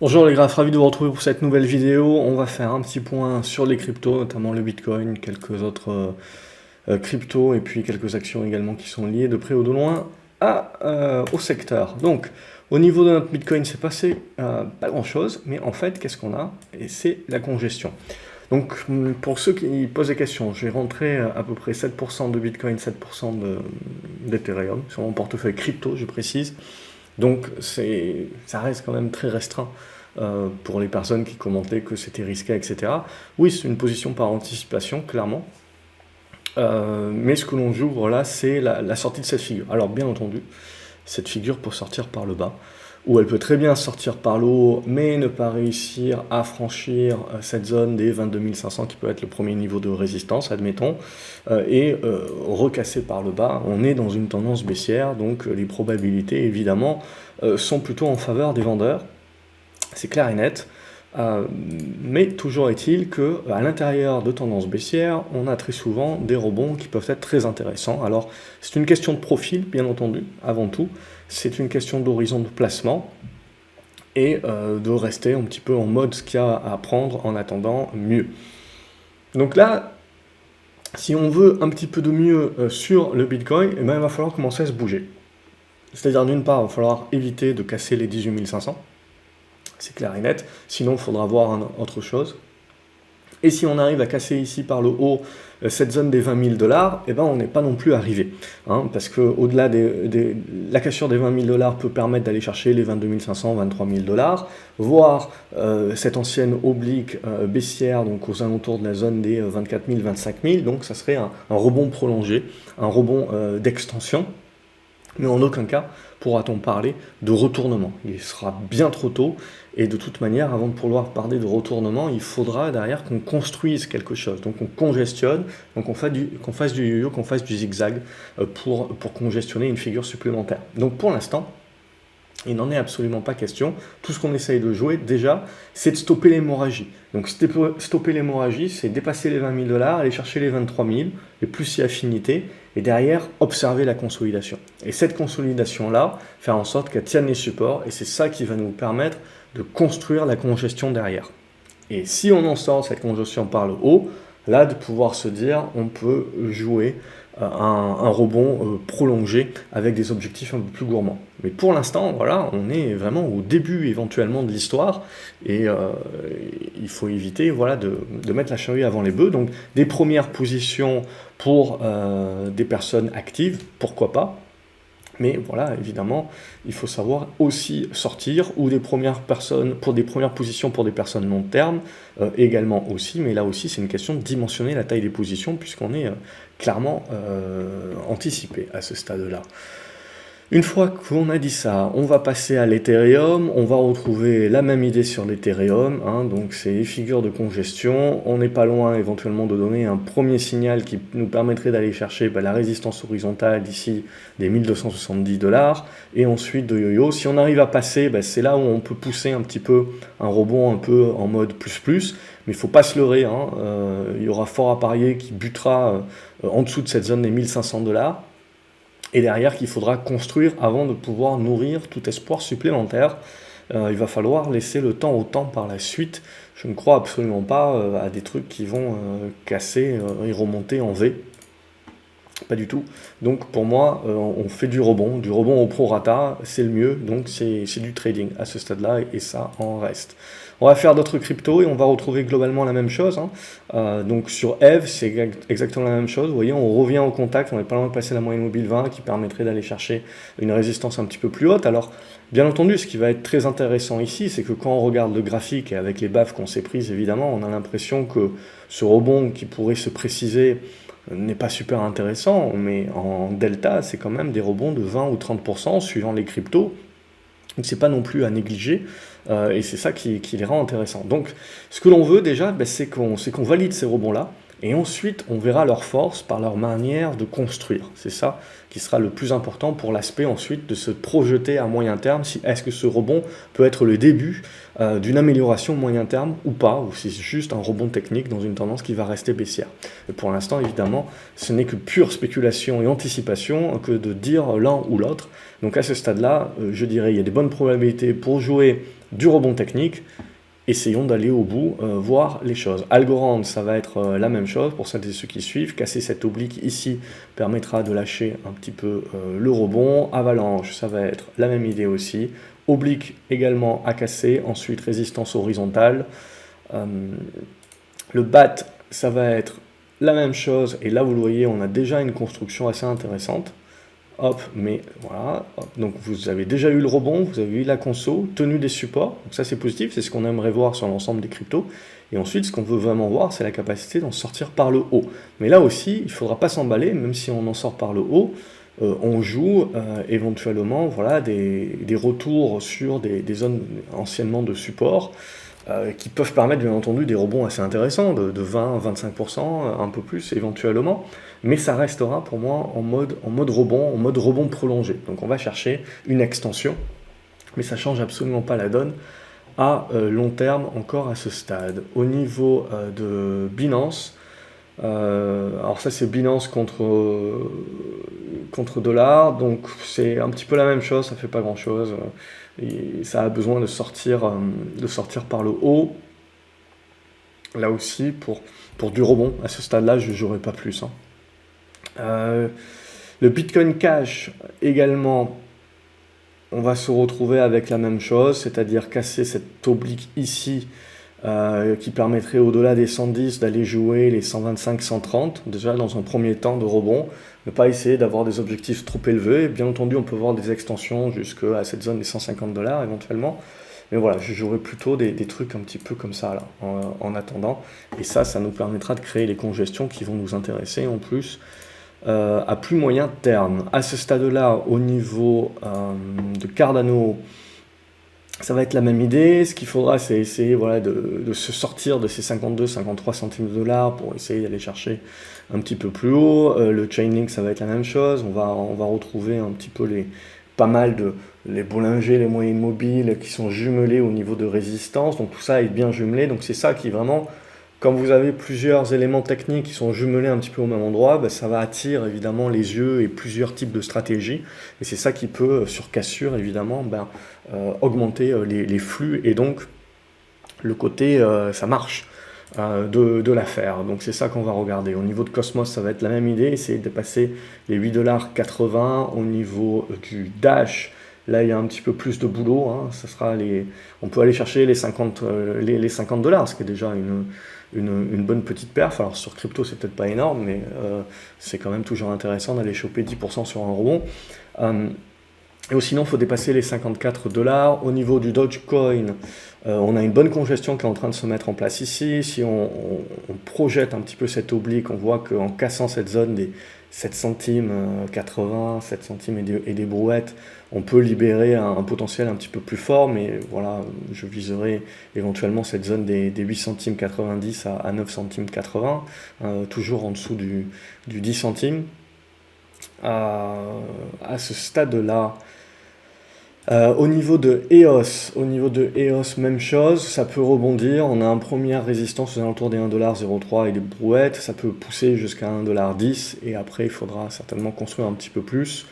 Bonjour les graphes, ravi de vous retrouver pour cette nouvelle vidéo. On va faire un petit point sur les cryptos, notamment le Bitcoin, quelques autres cryptos et puis quelques actions également qui sont liées de près ou de loin au secteur. Donc, au niveau de notre Bitcoin, c'est passé pas grand-chose, mais en fait, qu'est-ce qu'on a? Et c'est la congestion. Donc, pour ceux qui posent des questions, je vais rentrer à peu près 7% de Bitcoin, 7% d'Ethereum sur mon portefeuille crypto, je précise. Donc ça reste quand même très restreint pour les personnes qui commentaient que c'était risqué, etc. Oui, c'est une position par anticipation, clairement. Mais ce que l'on joue, voilà, c'est la sortie de cette figure. Alors bien entendu, cette figure peut sortir par le bas, ou elle peut très bien sortir par le haut, mais ne pas réussir à franchir cette zone des 22 500 qui peut être le premier niveau de résistance, admettons, et recasser par le bas. On est dans une tendance baissière, donc les probabilités, évidemment, sont plutôt en faveur des vendeurs. C'est clair et net. Mais toujours est-il qu'à l'intérieur de tendances baissières, on a très souvent des rebonds qui peuvent être très intéressants. Alors, c'est une question de profil, bien entendu, avant tout. C'est une question d'horizon de placement et de rester un petit peu en mode ce qu'il y a à prendre en attendant mieux. Donc là, si on veut un petit peu de mieux sur le Bitcoin, eh ben, il va falloir commencer à se bouger. C'est-à-dire, d'une part, il va falloir éviter de casser les 18 500. C'est clair et net, sinon il faudra voir autre chose. Et si on arrive à casser ici par le haut cette zone des 20 000 $, eh ben on n'est pas non plus arrivé. Parce qu'au-delà la cassure des 20 000 $ peut permettre d'aller chercher les 22 500, 23 000 $, voire cette ancienne oblique baissière, donc aux alentours de la zone des 24 000, 25 000, donc ça serait un rebond prolongé, un rebond d'extension. Mais en aucun cas pourra-t-on parler de retournement. Il sera bien trop tôt, et de toute manière, avant de pouvoir parler de retournement, il faudra derrière qu'on construise quelque chose. Donc on congestionne, donc qu'on fasse du yo-yo, qu'on fasse du zigzag pour congestionner une figure supplémentaire. Donc pour l'instant, il n'en est absolument pas question. Tout ce qu'on essaye de jouer, déjà, c'est de stopper l'hémorragie. Donc stopper l'hémorragie, c'est dépasser les 20 000 $, aller chercher les 23 000, et plus si affinité, et derrière, observer la consolidation. Et cette consolidation-là, faire en sorte qu'elle tienne les supports, et c'est ça qui va nous permettre de construire la congestion derrière. Et si on en sort cette congestion par le haut, là, de pouvoir se dire, on peut jouer un rebond prolongé avec des objectifs un peu plus gourmands. Mais pour l'instant, voilà, on est vraiment au début éventuellement de l'histoire et il faut éviter voilà, de mettre la charrue avant les bœufs. Donc des premières positions pour des personnes actives, pourquoi pas. Mais voilà, évidemment, il faut savoir aussi sortir, ou des premières personnes, pour des premières positions pour des personnes long terme, également aussi, mais là aussi c'est une question de dimensionner la taille des positions, puisqu'on est clairement anticipé à ce stade-là. Une fois qu'on a dit ça, on va passer à l'Ethereum, on va retrouver la même idée sur l'Ethereum, donc c'est les figures de congestion, on n'est pas loin éventuellement de donner un premier signal qui nous permettrait d'aller chercher la résistance horizontale d'ici des 1270 $, et ensuite de yo-yo. Si on arrive à passer, c'est là où on peut pousser un petit peu un rebond un peu en mode plus, mais il ne faut pas se leurrer, il y aura fort à parier qui butera en dessous de cette zone des 1500 $, et derrière qu'il faudra construire avant de pouvoir nourrir tout espoir supplémentaire. Il va falloir laisser le temps au temps par la suite. Je ne crois absolument pas à des trucs qui vont casser et remonter en V. Pas du tout. Donc pour moi, on fait du rebond au prorata, c'est le mieux, donc c'est du trading à ce stade-là, et ça en reste. On va faire d'autres cryptos et on va retrouver globalement la même chose. Donc sur EVE, c'est exactement la même chose. Vous voyez, on revient au contact, on n'est pas loin de passer la moyenne mobile 20 qui permettrait d'aller chercher une résistance un petit peu plus haute. Alors, bien entendu, ce qui va être très intéressant ici, c'est que quand on regarde le graphique et avec les baffes qu'on s'est prises, évidemment, on a l'impression que ce rebond qui pourrait se préciser n'est pas super intéressant, mais en delta, c'est quand même des rebonds de 20 ou 30% suivant les cryptos. Donc c'est pas non plus à négliger, et c'est ça qui les rend intéressants. Donc ce que l'on veut déjà, c'est qu'on valide ces rebonds-là, et ensuite on verra leur force par leur manière de construire. C'est ça qui sera le plus important pour l'aspect ensuite de se projeter à moyen terme, si est-ce que ce rebond peut être le début d'une amélioration moyen terme ou pas, ou si c'est juste un rebond technique dans une tendance qui va rester baissière. Et pour l'instant, évidemment, ce n'est que pure spéculation et anticipation que de dire l'un ou l'autre. Donc à ce stade-là, je dirais il y a des bonnes probabilités pour jouer du rebond technique. Essayons d'aller au bout, voir les choses. Algorand, ça va être la même chose pour celles et ceux qui suivent. Casser cette oblique ici permettra de lâcher un petit peu le rebond. Avalanche, ça va être la même idée aussi. Oblique également à casser. Ensuite, résistance horizontale. Le bat, ça va être la même chose. Et là, vous le voyez, on a déjà une construction assez intéressante. Hop, mais voilà, hop. Donc vous avez déjà eu le rebond, vous avez eu la conso, tenue des supports, donc ça c'est positif, c'est ce qu'on aimerait voir sur l'ensemble des cryptos. Et ensuite, ce qu'on veut vraiment voir, c'est la capacité d'en sortir par le haut. Mais là aussi, il ne faudra pas s'emballer, même si on en sort par le haut, on joue éventuellement voilà, des retours sur des zones anciennement de support, qui peuvent permettre bien entendu des rebonds assez intéressants, de 20-25%, un peu plus éventuellement, mais ça restera pour moi en mode rebond prolongé. Donc on va chercher une extension, mais ça ne change absolument pas la donne à long terme encore à ce stade. Au niveau de Binance, alors ça c'est Binance contre dollar, donc c'est un petit peu la même chose, ça fait pas grand chose, et ça a besoin de sortir par le haut, là aussi pour du rebond. À ce stade là je ne jouerai pas plus, hein. Le Bitcoin Cash également, on va se retrouver avec la même chose, c'est-à-dire casser cette oblique ici, qui permettrait au-delà des 110 d'aller jouer les 125-130, déjà dans un premier temps de rebond, ne pas essayer d'avoir des objectifs trop élevés. Bien entendu, on peut voir des extensions jusqu'à cette zone des 150 $ éventuellement, mais voilà, je jouerai plutôt des trucs un petit peu comme ça là, en attendant, et ça nous permettra de créer les congestions qui vont nous intéresser en plus, à plus moyen terme. À ce stade-là, au niveau de Cardano, ça va être la même idée. Ce qu'il faudra, c'est essayer voilà, de se sortir de ces 52-53 centimes de dollars pour essayer d'aller chercher un petit peu plus haut. Le Chainlink, ça va être la même chose. On va retrouver un petit peu pas mal les Bollinger, les moyennes mobiles qui sont jumelés au niveau de résistance. Donc tout ça est bien jumelé. Donc c'est ça qui vraiment, quand vous avez plusieurs éléments techniques qui sont jumelés un petit peu au même endroit, ben, ça va attirer évidemment les yeux et plusieurs types de stratégies. Et c'est ça qui peut, sur cassure évidemment, augmenter les flux et donc le côté ça marche de l'affaire. Donc c'est ça qu'on va regarder. Au niveau de Cosmos, ça va être la même idée, essayer de passer les 8,80 $. Au niveau du Dash, là il y a un petit peu plus de boulot, hein. Ça sera on peut aller chercher les 50 $, ce qui est déjà une bonne petite perf. Alors sur crypto c'est peut-être pas énorme, mais c'est quand même toujours intéressant d'aller choper 10% sur un rebond. Et sinon, il faut dépasser les 54 $. Au niveau du Dogecoin, on a une bonne congestion qui est en train de se mettre en place ici. Si on projette un petit peu cette oblique, on voit qu'en cassant cette zone des 7 centimes 80, 7 centimes et des brouettes, on peut libérer un potentiel un petit peu plus fort, mais voilà, je viserai éventuellement cette zone des 8 centimes 90 à 9 centimes 80, toujours en dessous du 10 centimes. À ce stade-là, au niveau de EOS, même chose, ça peut rebondir. On a une première résistance aux alentours des 1,03 $ et des brouettes, ça peut pousser jusqu'à 1,10 $, et après il faudra certainement construire un petit peu plus.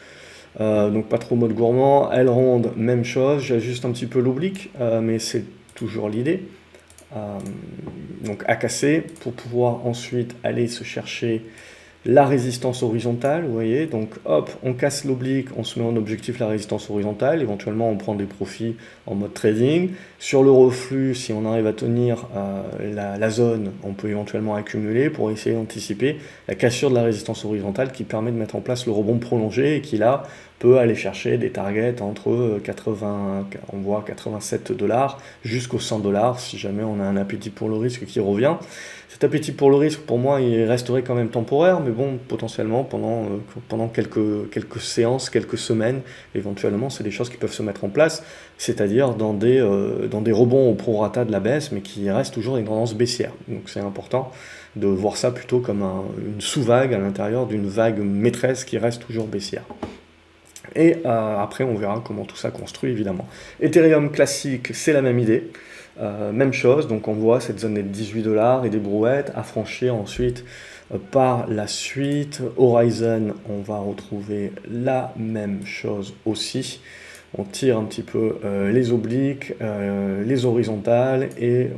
Donc pas trop mode gourmand. Elrond, même chose, j'ajuste un petit peu l'oblique, mais c'est toujours l'idée. Donc à casser pour pouvoir ensuite aller se chercher la résistance horizontale, vous voyez, donc hop, on casse l'oblique, on se met en objectif la résistance horizontale, éventuellement on prend des profits en mode trading. Sur le reflux, si on arrive à tenir la zone, on peut éventuellement accumuler pour essayer d'anticiper la cassure de la résistance horizontale qui permet de mettre en place le rebond prolongé et qui là peut aller chercher des targets entre 87 $ jusqu'aux 100 $ si jamais on a un appétit pour le risque qui revient. Cet appétit pour le risque, pour moi, il resterait quand même temporaire, mais bon, potentiellement, pendant quelques séances, quelques semaines, éventuellement, c'est des choses qui peuvent se mettre en place, c'est-à-dire dans des rebonds au prorata de la baisse, mais qui restent toujours une tendance baissière. Donc c'est important de voir ça plutôt comme une sous-vague à l'intérieur d'une vague maîtresse qui reste toujours baissière. Et après, on verra comment tout ça construit, évidemment. Ethereum classique, c'est la même idée. Même chose, donc on voit cette zone des 18 $ et des brouettes, à franchir ensuite par la suite. Horizon, on va retrouver la même chose aussi. on tire un petit peu les obliques, les horizontales, et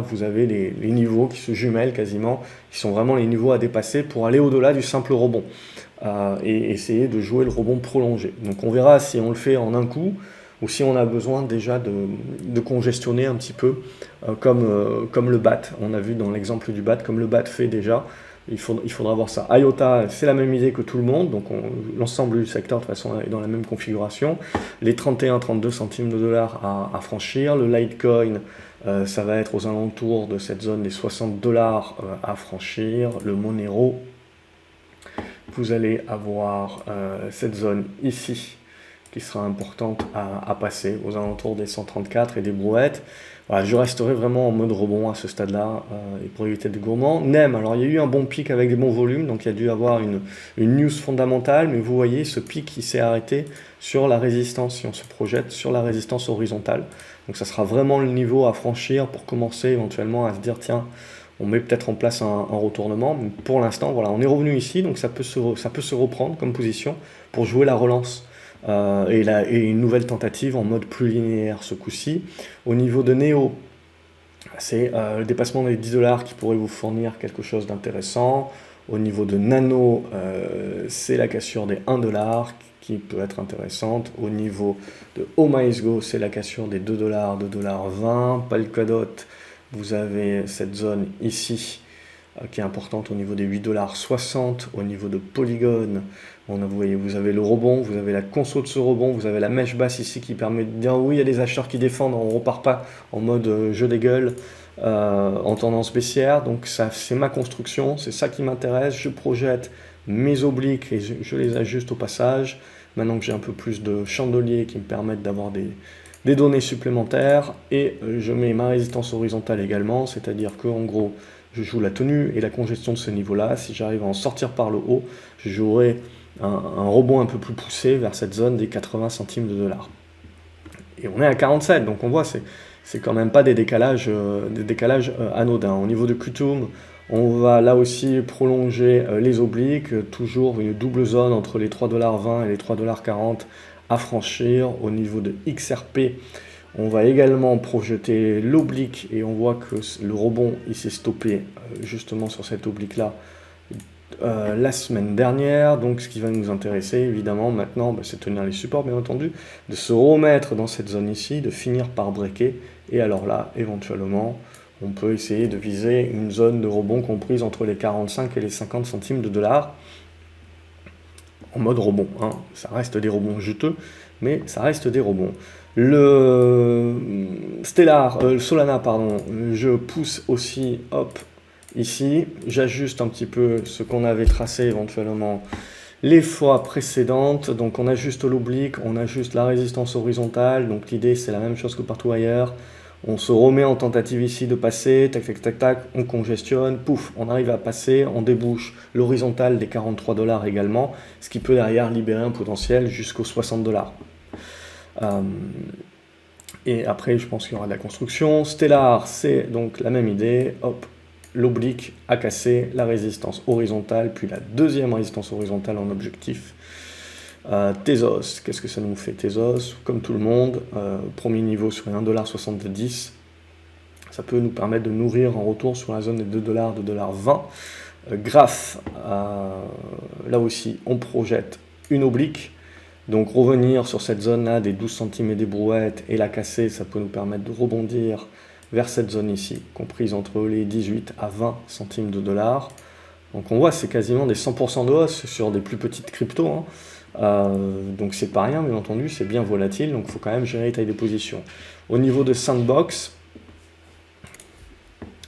vous avez les niveaux qui se jumellent quasiment, qui sont vraiment les niveaux à dépasser pour aller au-delà du simple rebond, et essayer de jouer le rebond prolongé. Donc on verra si on le fait en un coup, ou si on a besoin déjà de congestionner un petit peu, comme le BAT. On a vu dans l'exemple du BAT, comme le BAT fait déjà, il faudra voir ça. IOTA, c'est la même idée que tout le monde, donc l'ensemble du secteur de toute façon est dans la même configuration. Les 31-32 centimes de dollars à franchir. Le Litecoin, ça va être aux alentours de cette zone des 60 dollars à franchir. Le Monero, vous allez avoir cette zone ici qui sera importante à passer, aux alentours des 134 et des brouettes. Voilà, je resterai vraiment en mode rebond à ce stade-là, et pour éviter de gourmand. NEM, alors il y a eu un bon pic avec des bons volumes, donc il y a dû avoir une news fondamentale, mais vous voyez ce pic qui s'est arrêté sur la résistance, si on se projette sur la résistance horizontale. Donc ça sera vraiment le niveau à franchir pour commencer éventuellement à se dire, tiens, on met peut-être en place un retournement. Mais pour l'instant, voilà, on est revenu ici, donc ça peut se reprendre comme position pour jouer la relance. Et une nouvelle tentative en mode plus linéaire ce coup-ci. Au niveau de Neo, c'est le dépassement des 10 dollars qui pourrait vous fournir quelque chose d'intéressant. Au niveau de Nano, c'est la cassure des 1 dollar qui peut être intéressante. Au niveau de OhMySgo, c'est la cassure des 2 dollars, 2 dollars 20. Polkadot, vous avez cette zone ici qui est importante au niveau des 8 dollars 60. Au niveau de Polygon, vous voyez, vous avez le rebond, vous avez la conso de ce rebond, vous avez la mèche basse ici qui permet de dire oui, il y a des acheteurs qui défendent, on ne repart pas en mode jeu des gueules en tendance baissière. Donc ça, c'est ma construction, c'est ça qui m'intéresse. Je projette mes obliques et je les ajuste au passage. Maintenant que j'ai un peu plus de chandeliers qui me permettent d'avoir des données supplémentaires, et je mets ma résistance horizontale également, c'est-à-dire que en gros, je joue la tenue et la congestion de ce niveau-là. Si j'arrive à en sortir par le haut, je jouerai un rebond un peu plus poussé vers cette zone des 80 centimes de dollars. Et on est à 47, donc on voit, c'est quand même pas des décalages anodins. Au niveau de Qtum, on va là aussi prolonger les obliques, toujours une double zone entre les 3,20$ et les 3,40$ à franchir. Au niveau de XRP, on va également projeter l'oblique, et on voit que le rebond il s'est stoppé justement sur cette oblique-là la semaine dernière. Donc ce qui va nous intéresser évidemment maintenant, c'est tenir les supports bien entendu, de se remettre dans cette zone ici, de finir par breaker, et alors là éventuellement on peut essayer de viser une zone de rebond comprise entre les 45 et les 50 centimes de dollars en mode rebond, hein. Ça reste des rebonds juteux, mais ça reste des rebonds. Le Solana, pardon, je pousse aussi, hop, ici, j'ajuste un petit peu ce qu'on avait tracé éventuellement les fois précédentes. Donc on ajuste l'oblique, on ajuste la résistance horizontale, donc l'idée c'est la même chose que partout ailleurs. On se remet en tentative ici de passer, tac tac tac tac, on congestionne, pouf, on arrive à passer, on débouche l'horizontale des 43 dollars également, ce qui peut derrière libérer un potentiel jusqu'aux 60 dollars. Et après, je pense qu'il y aura de la construction. Stellar, c'est donc la même idée. Hop, l'oblique a cassé la résistance horizontale, puis la deuxième résistance horizontale en objectif. Tezos, qu'est-ce que ça nous fait Tezos, comme tout le monde, premier niveau sur les 1,70$. Ça peut nous permettre de nourrir en retour sur la zone des 2$, 2,20$. Graph, là aussi, on projette une oblique. Donc revenir sur cette zone-là des 12 centimes et des brouettes et la casser, ça peut nous permettre de rebondir vers cette zone ici, comprise entre les 18 à 20 centimes de dollars. Donc on voit c'est quasiment des 100% de hausse sur des plus petites cryptos, hein. Donc c'est pas rien, bien entendu, c'est bien volatile, donc il faut quand même gérer les tailles de position. Au niveau de Sandbox,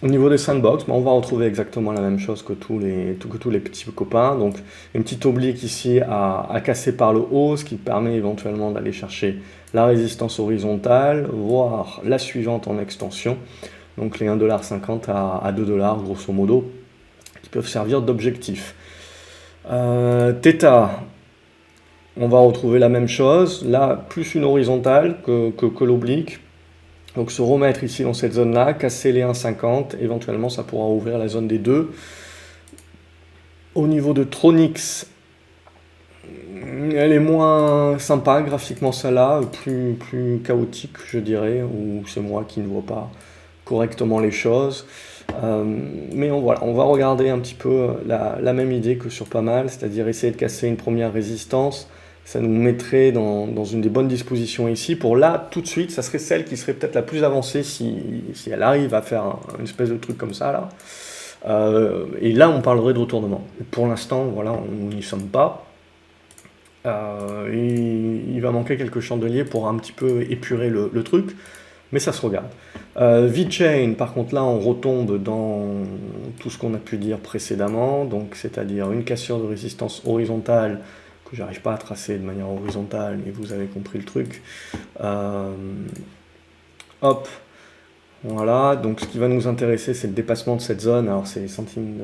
on va retrouver exactement la même chose que tous les petits copains. Donc une petite oblique ici à casser par le haut, ce qui permet éventuellement d'aller chercher la résistance horizontale, voire la suivante en extension. Donc les 1,50$ à 2$, grosso modo, qui peuvent servir d'objectif. Theta, on va retrouver la même chose, là plus une horizontale que l'oblique. Donc se remettre ici dans cette zone-là, casser les 1,50, éventuellement ça pourra ouvrir la zone des 2. Au niveau de Tronix, Elle est moins sympa graphiquement, celle-là, plus chaotique, je dirais, ou c'est moi qui ne vois pas correctement les choses. Mais voilà, on va regarder un petit peu la même idée que sur pas mal, c'est-à-dire essayer de casser une première résistance. Ça nous mettrait dans une des bonnes dispositions ici. Pour là, tout de suite, ça serait celle qui serait peut-être la plus avancée si elle arrive à faire une espèce de truc comme ça, là. Et là, on parlerait de retournement. Pour l'instant, voilà, on n'y sommes pas. Il va manquer quelques chandeliers pour un petit peu épurer le truc, mais ça se regarde. V-Chain, par contre, là, on retombe dans tout ce qu'on a pu dire précédemment, donc c'est-à-dire une cassure de résistance horizontale que j'arrive pas à tracer de manière horizontale, mais vous avez compris le truc. Hop, voilà, donc ce qui va nous intéresser, c'est le dépassement de cette zone. Alors c'est les centimes,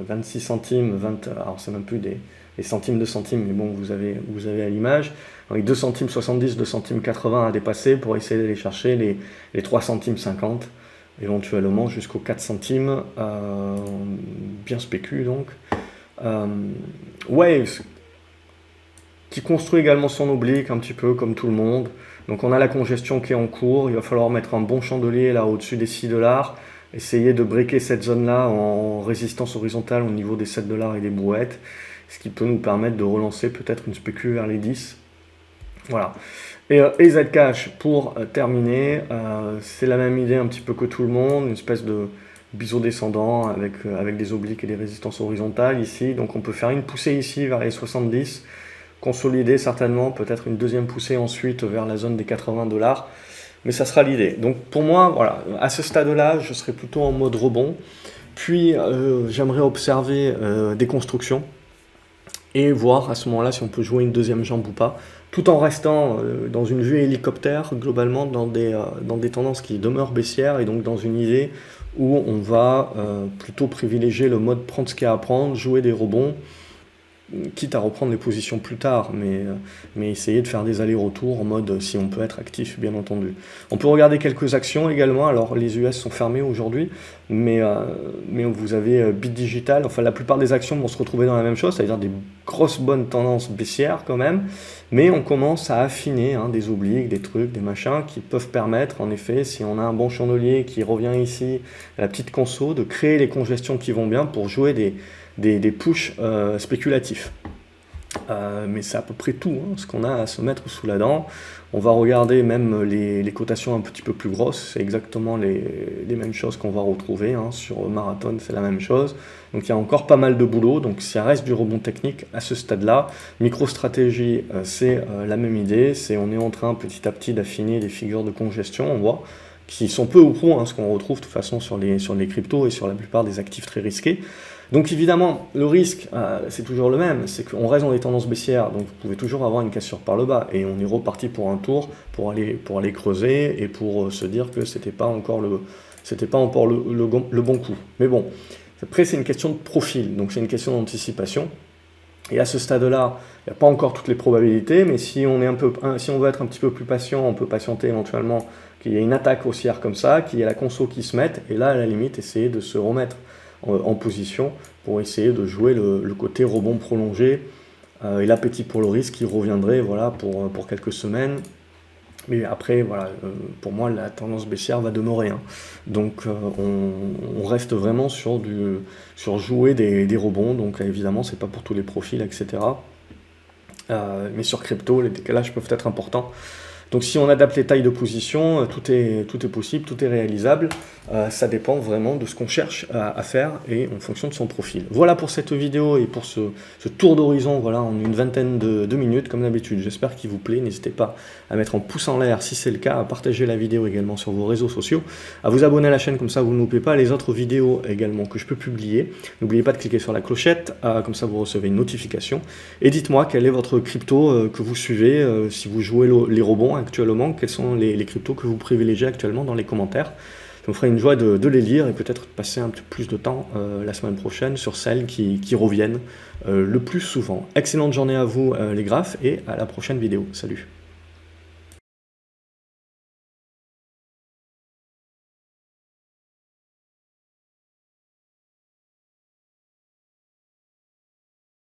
26 centimes, alors c'est même plus des centimes de centimes, mais bon, vous avez à l'image. Avec 2 centimes 70, 2 centimes 80 à dépasser pour essayer d'aller chercher les 3 centimes 50, éventuellement jusqu'aux 4 centimes, bien spécu donc. Waves, qui construit également son oblique, un petit peu comme tout le monde. Donc on a la congestion qui est en cours, il va falloir mettre un bon chandelier là au-dessus des 6 $, essayer de breaker cette zone-là en résistance horizontale au niveau des 7 $ et des brouettes, ce qui peut nous permettre de relancer peut-être une spécu vers les 10. Voilà. Et Zcash, pour terminer, c'est la même idée un petit peu que tout le monde, une espèce de biseau descendant avec des obliques et des résistances horizontales ici. Donc on peut faire une poussée ici vers les 70, consolider certainement, peut-être une deuxième poussée ensuite vers la zone des 80 $, mais ça sera l'idée. Donc pour moi, voilà, à ce stade-là, je serai plutôt en mode rebond, puis j'aimerais observer des constructions, et voir à ce moment-là si on peut jouer une deuxième jambe ou pas, tout en restant dans une vue hélicoptère, globalement dans des tendances qui demeurent baissières, et donc dans une idée où on va plutôt privilégier le mode prendre ce qu'il y a à prendre, jouer des rebonds, quitte à reprendre les positions plus tard, mais essayer de faire des allers-retours en mode si on peut être actif, bien entendu. On peut regarder quelques actions également. Alors les US sont fermés aujourd'hui, mais vous avez Bit Digital, enfin la plupart des actions vont se retrouver dans la même chose, c'est-à-dire des grosses bonnes tendances baissières quand même, mais on commence à affiner des obliques, des trucs, des machins qui peuvent permettre, en effet, si on a un bon chandelier qui revient ici, à la petite conso, de créer les congestions qui vont bien pour jouer des pushs spéculatifs. Mais c'est à peu près tout ce qu'on a à se mettre sous la dent. On va regarder même les cotations un petit peu plus grosses, c'est exactement les mêmes choses qu'on va retrouver, sur Marathon c'est la même chose. Donc il y a encore pas mal de boulot, donc ça reste du rebond technique à ce stade-là. MicroStratégie, c'est la même idée, on est en train petit à petit d'affiner des figures de congestion, on voit, qui sont peu ou prou, ce qu'on retrouve de toute façon sur les cryptos et sur la plupart des actifs très risqués. Donc évidemment, le risque, c'est toujours le même, c'est qu'on reste dans des tendances baissières, donc vous pouvez toujours avoir une cassure par le bas, et on est reparti pour un tour, pour aller creuser, et pour se dire que c'était pas encore le bon coup. Mais bon, après c'est une question de profil, donc c'est une question d'anticipation, et à ce stade-là, il n'y a pas encore toutes les probabilités, mais si on veut être un petit peu plus patient, on peut patienter éventuellement qu'il y ait une attaque haussière comme ça, qu'il y ait la conso qui se mette, et là, à la limite, essayer de se remettre en position pour essayer de jouer le côté rebond prolongé et l'appétit pour le risque qui reviendrait pour quelques semaines. Mais après, voilà, pour moi, la tendance baissière va demeurer. Donc, on reste vraiment sur jouer des rebonds. Donc, évidemment, c'est pas pour tous les profils, etc. Mais sur crypto, les décalages peuvent être importants. Donc si on adapte les tailles de position, tout est possible, tout est réalisable. Ça dépend vraiment de ce qu'on cherche à faire et en fonction de son profil. Voilà pour cette vidéo et pour ce tour d'horizon en une vingtaine de minutes comme d'habitude. J'espère qu'il vous plaît. N'hésitez pas à mettre un pouce en l'air si c'est le cas, à partager la vidéo également sur vos réseaux sociaux, à vous abonner à la chaîne comme ça vous ne loupez pas les autres vidéos également que je peux publier. N'oubliez pas de cliquer sur la clochette, comme ça vous recevez une notification. Et dites-moi quel est votre crypto que vous suivez, si vous jouez les rebonds actuellement, quels sont les cryptos que vous privilégiez actuellement dans les commentaires. Ça me ferait une joie de les lire et peut-être passer un peu plus de temps la semaine prochaine sur celles qui reviennent le plus souvent. Excellente journée à vous les graphes et à la prochaine vidéo. Salut!